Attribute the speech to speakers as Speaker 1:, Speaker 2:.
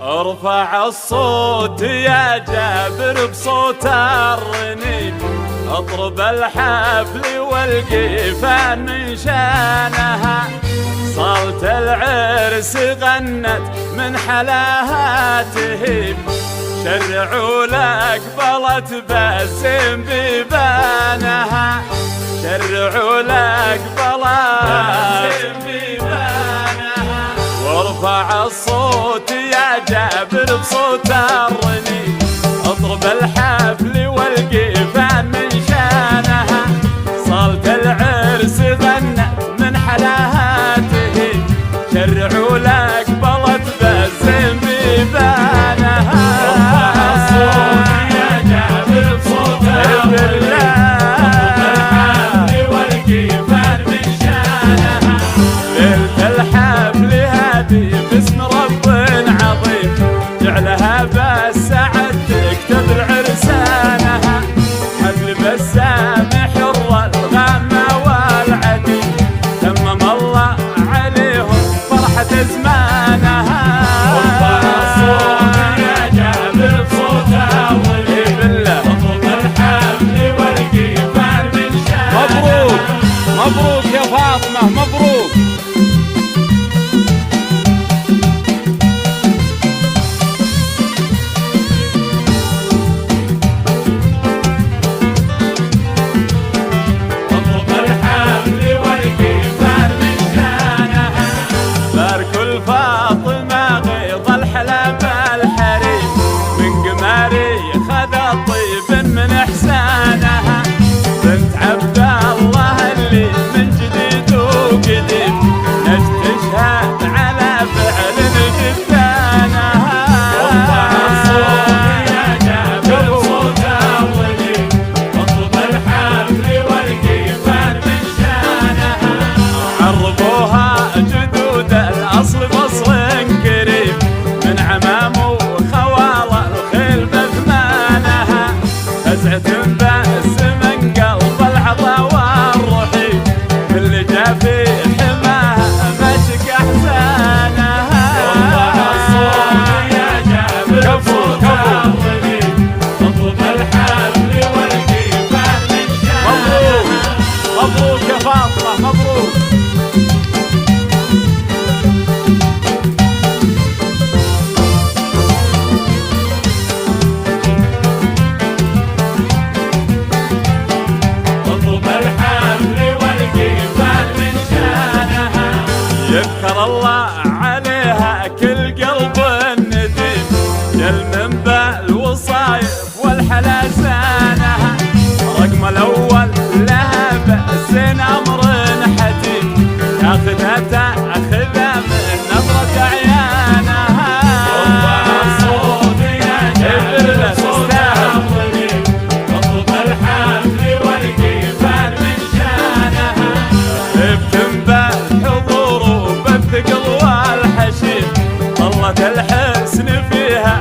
Speaker 1: ارفع الصوت يا جابر بصوت الرنين، اطرب الحفل والقيفان من شانها، صالة العرس غنت من حلاها تهيب، شرعوا لك بلت بسم بيبانها، شرعوا لك بلت بيبانها. وارفع الصوت يا جابر بصوت الرنين، اطرب الحفل والقيفان من شانها، صالة العرس غنت من حلاها تهيب، شرعوا لك بلت بسم بيبانها. ارفع الصوت يا جابر بصوت الرنين، اطرب الحفل والقيفان من شانها، ليلة الحفل هذه باسم رب عظيم، جعلها بالسعد تكتب العرسانها، حفل بسام حر الغامة والعديم، تمم الله عليهم فرحة زمانها. ارفع الصوت يا جابر بصوت الرنين، بالله اطرب الحفل والقيفان من شانها. مبروك مبروك يا فاطمة مبروك. فاطمة غيظ الحلب الحريم، من قماري خذ الطيب من إحسانها، بنت عبد الله اللي من جديد وقديم، نجد تشهد على فعل جدانها. ارفع الصوت يا جابر بصوت الرنين، اطرب الحفل والقيفان من شانها، عرفوها جدود الأصل بصر كريم، من عمام وخوال الخيل بثمانها، فزعة بأس من قلب العطا والرحيم، اللي جا في حماها مشك أحزانها. ارفع الصوت يا جابر بصوت الرنين، اطرب الحفل والقيفان من شانها. مبروك مبروك يا فاطمة مبروك. يذكر الله عليها كل قلب نديم، جل من بالوصايف والحلاسانها، رقم الأول لها بأس أمر حتيم، ياخذها تأخذها من نظرة عيانها. ارفع الصوت يا جابر بصوت الرنين، اطرب الحفل والقيفان من شانها، ثقل والحشيم، ظلت الحسن فيها